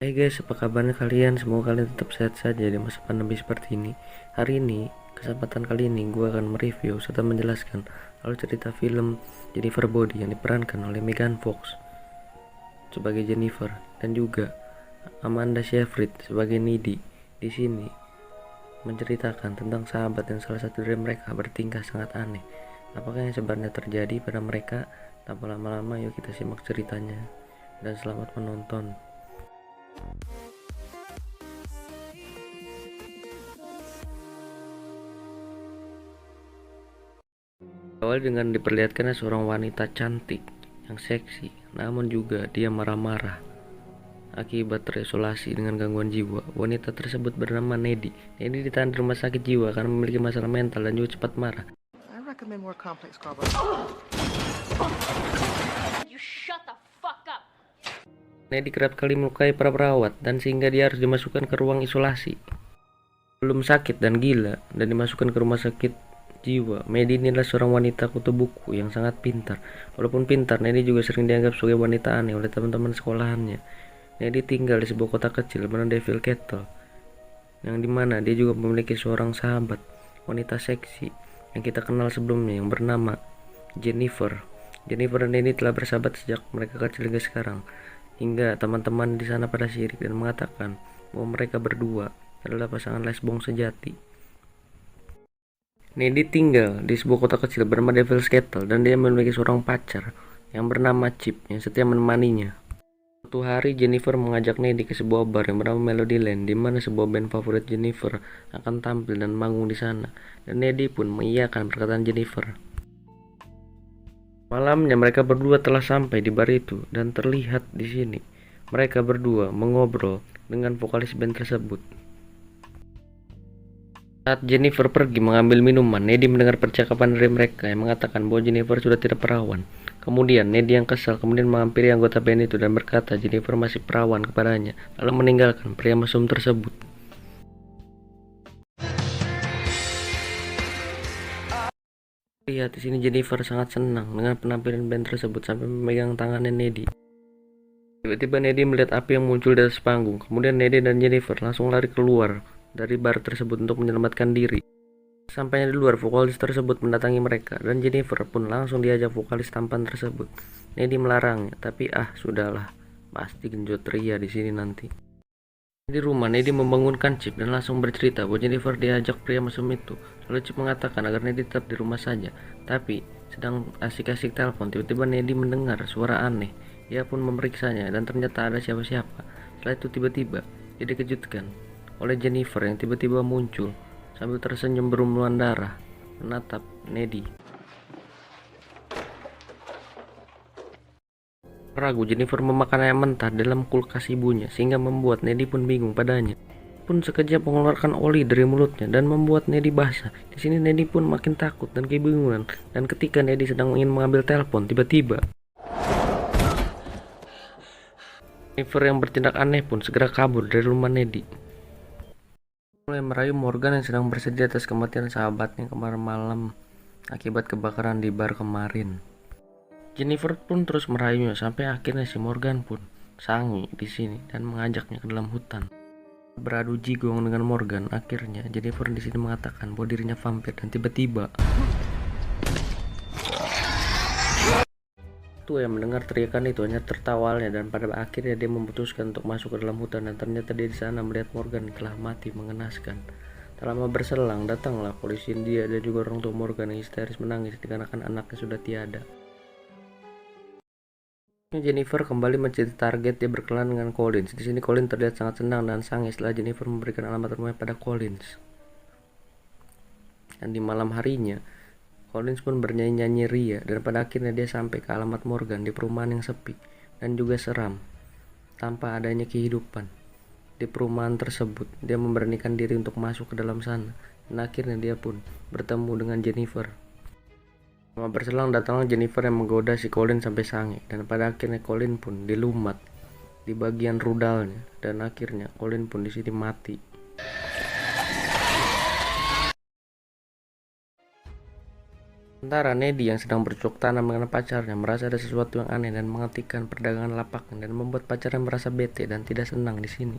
Hai guys, apa kabarnya kalian? Semoga kalian tetap sehat saja di masa pandemi seperti ini. Hari ini, kesempatan kali ini gue akan mereview serta menjelaskan alur cerita film Jennifer Body yang diperankan oleh Megan Fox sebagai Jennifer dan juga Amanda Seyfried sebagai Needy. Di sini menceritakan tentang sahabat yang salah satu dari mereka bertingkah sangat aneh. Apakah yang sebenarnya terjadi pada mereka? Tanpa lama-lama, yuk kita simak ceritanya. Dan selamat menonton. Awal dengan diperlihatkannya seorang wanita cantik yang seksi, namun juga dia marah-marah akibat terisolasi dengan gangguan jiwa. Wanita tersebut bernama Needy. Needy ditahan di rumah sakit jiwa karena memiliki masalah mental dan juga cepat marah. Needy kerap kali melukai para perawat dan sehingga dia harus dimasukkan ke ruang isolasi. Belum sakit dan gila dan dimasukkan ke rumah sakit jiwa. Needy adalah seorang wanita kutu buku yang sangat pintar. Walaupun pintar, Needy juga sering dianggap sebagai wanita aneh oleh teman-teman sekolahannya. Needy tinggal di sebuah kota kecil bernama Devil Kettle, yang dimana dia juga memiliki seorang sahabat, wanita seksi yang kita kenal sebelumnya yang bernama Jennifer. Jennifer dan Needy telah bersahabat sejak mereka kecil hingga sekarang, hingga teman-teman di sana pada sirik dan mengatakan bahwa mereka berdua adalah pasangan lesbong sejati. Needy tinggal di sebuah kota kecil bernama Devil's Kettle dan dia memiliki seorang pacar yang bernama Chip yang setia menemaninya. Suatu hari Jennifer mengajak Needy ke sebuah bar yang bernama Melodyland, di mana sebuah band favorit Jennifer akan tampil dan manggung di sana. Dan Needy pun mengiyakan perkataan Jennifer. Malamnya mereka berdua telah sampai di bar itu dan terlihat di sini mereka berdua mengobrol dengan vokalis band tersebut. Saat Jennifer pergi mengambil minuman, Needy mendengar percakapan dari mereka yang mengatakan bahwa Jennifer sudah tidak perawan. Kemudian Needy yang kesal kemudian menghampiri anggota band itu dan berkata Jennifer masih perawan kepadanya, lalu meninggalkan pria mesum tersebut. Lihat di sini Jennifer sangat senang dengan penampilan band tersebut sampai memegang tangannya Needy. Tiba-tiba Needy melihat api yang muncul di atas panggung. Kemudian Needy dan Jennifer langsung lari keluar dari bar tersebut untuk menyelamatkan diri. Sampainya di luar, vokalis tersebut mendatangi mereka dan Jennifer pun langsung diajak vokalis tampan tersebut. Needy melarangnya, tapi sudahlah, pasti genjot ria di sini nanti. Di rumah, Needy membangunkan Chip dan langsung bercerita bahwa Jennifer diajak pria mesum itu. Lalu Chip mengatakan agar Needy tetap di rumah saja. Tapi sedang asik-asik telepon, tiba-tiba Needy mendengar suara aneh. Ia pun memeriksanya dan ternyata ada siapa-siapa. Setelah itu tiba-tiba dia dikejutkan oleh Jennifer yang tiba-tiba muncul sambil tersenyum berlumuran darah menatap Needy. Ragu, Jennifer memakan ayam mentah dalam kulkas ibunya sehingga membuat Needy pun bingung padanya. Pun sekejap mengeluarkan oli dari mulutnya dan membuat Needy basah. Di sini Needy pun makin takut dan kebingungan. Dan ketika Needy sedang ingin mengambil telepon, tiba-tiba Jennifer yang bertindak aneh pun segera kabur dari rumah Needy. Mulai merayu Morgan yang sedang bersedih atas kematian sahabatnya kemarin malam akibat kebakaran di bar kemarin. Jennifer pun terus merayunya sampai akhirnya si Morgan pun sangi di sini dan mengajaknya ke dalam hutan. Beradu jigong dengan Morgan, akhirnya Jennifer di sini mengatakan bahwa dirinya vampir dan tiba-tiba yang mendengar teriakan itu hanya tertawanya dan pada akhirnya dia memutuskan untuk masuk ke dalam hutan dan ternyata dia di sana melihat Morgan telah mati mengenaskan. Tak lama berselang datanglah polisi dia dan juga orang tua Morgan yang histeris menangis dikarenakan anaknya sudah tiada. Jennifer kembali menjadi target, dia berkenalan dengan Collins. Di sini Collins terlihat sangat senang dan sange setelah Jennifer memberikan alamat rumahnya pada Collins. Dan di malam harinya Collins pun bernyanyi-nyanyi ria dan pada akhirnya dia sampai ke alamat Morgan di perumahan yang sepi dan juga seram tanpa adanya kehidupan. Di perumahan tersebut dia memberanikan diri untuk masuk ke dalam sana dan akhirnya dia pun bertemu dengan Jennifer. Lama berselang datanglah Jennifer yang menggoda si Colin sampai sange dan pada akhirnya Colin pun dilumat di bagian rudalnya dan akhirnya Colin pun di sini mati. Sementara Nedi yang sedang bercocok tanam dengan pacarnya merasa ada sesuatu yang aneh dan menghentikan perdagangan lapaknya dan membuat pacarnya merasa bete dan tidak senang di sini.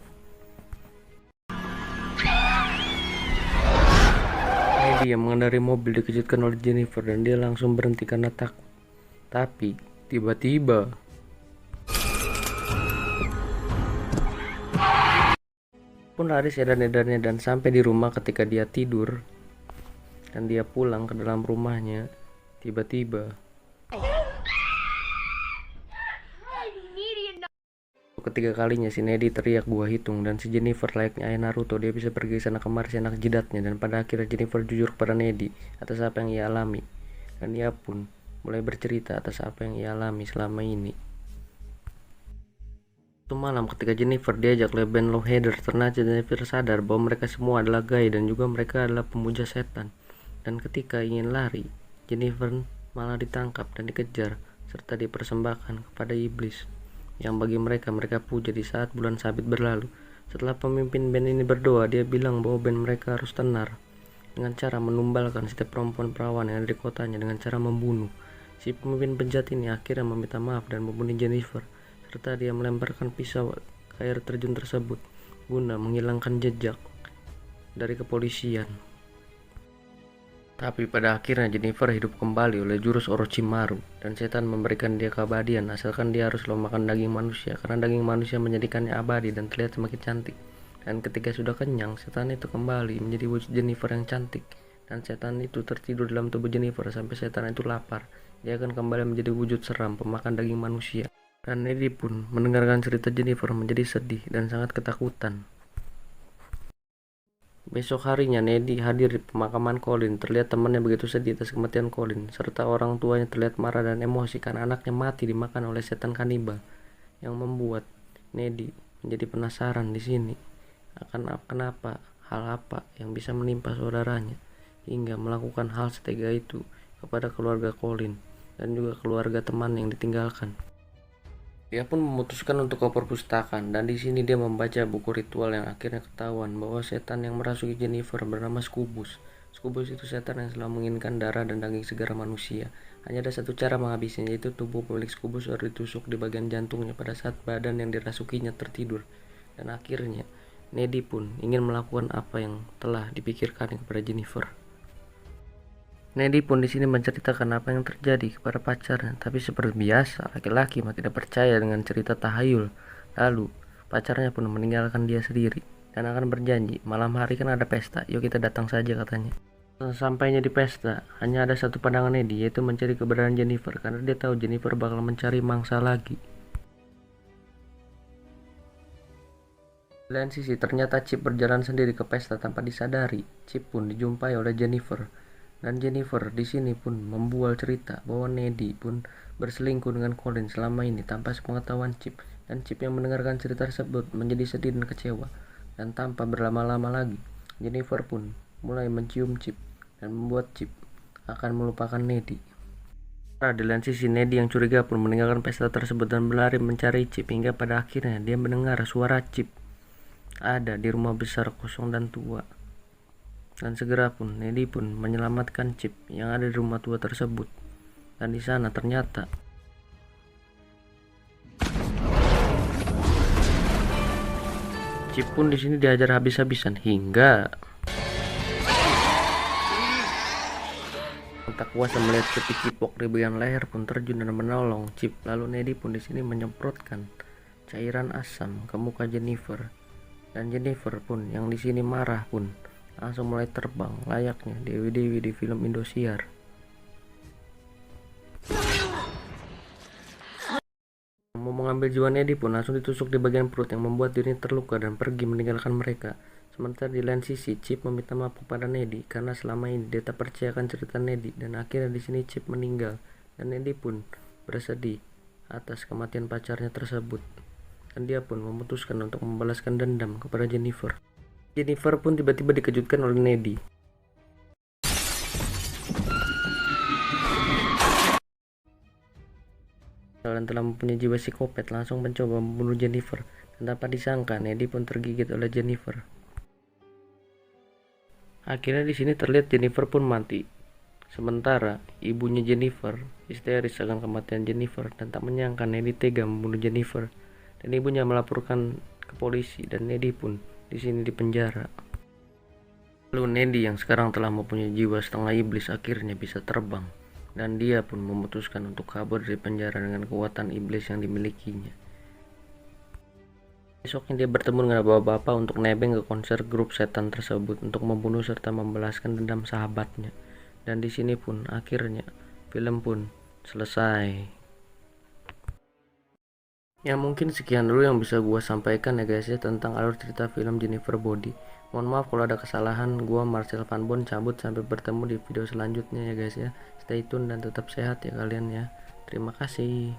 Nedi yang mengendarai mobil dikejutkan oleh Jennifer dan dia langsung berhenti karena takut. Tapi tiba-tiba pun lari sedan-edannya dan sampai di rumah. Ketika dia tidur dan dia pulang ke dalam rumahnya, tiba-tiba ketiga kalinya si Nedi teriak gua hitung, dan si Jennifer layaknya ayah Naruto, dia bisa pergi sana kemari senak jidatnya. Dan pada akhirnya Jennifer jujur kepada Nedi atas apa yang ia alami, dan ia pun mulai bercerita atas apa yang ia alami selama ini. Suatu malam ketika Jennifer diajak oleh band Lowheader, ternyata Jennifer sadar bahwa mereka semua adalah gay dan juga mereka adalah pemuja setan. Dan ketika ingin lari, Jennifer malah ditangkap dan dikejar serta dipersembahkan kepada iblis yang bagi mereka puja di saat bulan sabit berlalu. Setelah pemimpin band ini berdoa, dia bilang bahwa band mereka harus tenar dengan cara menumbalkan setiap perempuan perawan yang ada di kotanya dengan cara membunuh. Si pemimpin penjahat ini akhirnya meminta maaf dan membunuh Jennifer, serta dia melemparkan pisau ke air terjun tersebut guna menghilangkan jejak dari kepolisian. Tapi pada akhirnya Jennifer hidup kembali oleh jurus Orochimaru, dan setan memberikan dia keabadian asalkan dia harus makan daging manusia, karena daging manusia menjadikannya abadi dan terlihat semakin cantik. Dan ketika sudah kenyang, setan itu kembali menjadi wujud Jennifer yang cantik, dan setan itu tertidur dalam tubuh Jennifer sampai setan itu lapar. Dia akan kembali menjadi wujud seram pemakan daging manusia. Dan Nedi pun mendengarkan cerita Jennifer menjadi sedih dan sangat ketakutan. Besok harinya Nedi hadir di pemakaman Colin. Terlihat temannya begitu sedih atas kematian Colin, serta orang tuanya terlihat marah dan emosi karena anaknya mati dimakan oleh setan kanibal, yang membuat Nedi menjadi penasaran di sini akan kenapa, hal apa yang bisa menimpa saudaranya hingga melakukan hal setega itu kepada keluarga Colin dan juga keluarga teman yang ditinggalkan. Dia pun memutuskan untuk ke perpustakaan, dan di sini dia membaca buku ritual yang akhirnya ketahuan bahwa setan yang merasuki Jennifer bernama Scubus. Scubus itu setan yang selalu menginginkan darah dan daging segar manusia. Hanya ada satu cara menghabisinya, yaitu tubuh pemilik Scubus harus ditusuk di bagian jantungnya pada saat badan yang dirasukinya tertidur. Dan akhirnya Nedi pun ingin melakukan apa yang telah dipikirkan kepada Jennifer. Nedi pun di sini menceritakan apa yang terjadi kepada pacarnya, tapi seperti biasa, laki-laki tidak percaya dengan cerita tahayul. Lalu, pacarnya pun meninggalkan dia sendiri dan akan berjanji, malam hari kan ada pesta, yuk kita datang saja katanya. Sampainya di pesta, hanya ada satu pandangan Nedi, yaitu mencari keberadaan Jennifer, karena dia tahu Jennifer bakal mencari mangsa lagi. Di lain sisi, ternyata Chip berjalan sendiri ke pesta tanpa disadari. Chip pun dijumpai oleh Jennifer. Dan Jennifer di sini pun membual cerita bahwa Nedi pun berselingkuh dengan Colin selama ini tanpa sepengetahuan Chip. Dan Chip yang mendengarkan cerita tersebut menjadi sedih dan kecewa. Dan tanpa berlama-lama lagi, Jennifer pun mulai mencium Chip dan membuat Chip akan melupakan Nedi. Di lain sisi, Nedi yang curiga pun meninggalkan pesta tersebut dan berlari mencari Chip hingga pada akhirnya dia mendengar suara Chip ada di rumah besar kosong dan tua. Dan segera pun Nedi pun menyelamatkan Chip yang ada di rumah tua tersebut. Dan di sana ternyata Chip pun di sini diajar habis-habisan hingga tak kuasa melihat Chip cipok di bagian leher pun terjun dan menolong Chip. Lalu Nedi pun di sini menyemprotkan cairan asam ke muka Jennifer. Dan Jennifer pun yang di sini marah pun langsung mulai terbang layaknya dewi-dewi di film Indosiar. Mau mengambil jiwa Nedi pun langsung ditusuk di bagian perut yang membuat dirinya terluka dan pergi meninggalkan mereka. Sementara di lain sisi, Chip meminta maaf kepada Nedi karena selama ini dia tak percayakan cerita Nedi, dan akhirnya di sini Chip meninggal dan Nedi pun bersedih atas kematian pacarnya tersebut. Dan dia pun memutuskan untuk membalaskan dendam kepada Jennifer. Jennifer pun tiba-tiba dikejutkan oleh Nedi. Dan telah mempunyai jiwa psikopat, langsung mencoba membunuh Jennifer. Dan tanpa disangka, Nedi pun tergigit oleh Jennifer. Akhirnya di sini terlihat Jennifer pun mati. Sementara ibunya Jennifer histeris akan kematian Jennifer dan tak menyangka Neddy tega membunuh Jennifer, dan ibunya melaporkan ke polisi dan Neddy pun di sini dipenjara. Lalu Neddy yang sekarang telah mempunyai jiwa setengah iblis akhirnya bisa terbang, dan dia pun memutuskan untuk kabur dari penjara dengan kekuatan iblis yang dimilikinya. Besoknya dia bertemu dengan bapak-bapak untuk nebeng ke konser grup setan tersebut untuk membunuh serta membalaskan dendam sahabatnya. Dan di sini pun akhirnya film pun selesai. Ya mungkin sekian dulu yang bisa gua sampaikan ya guys ya tentang alur cerita film Jennifer Body. Mohon maaf kalau ada kesalahan. Gua Marcel Van Bon cabut, sampai bertemu di video selanjutnya ya guys ya. Stay tune dan tetap sehat ya kalian ya. Terima kasih.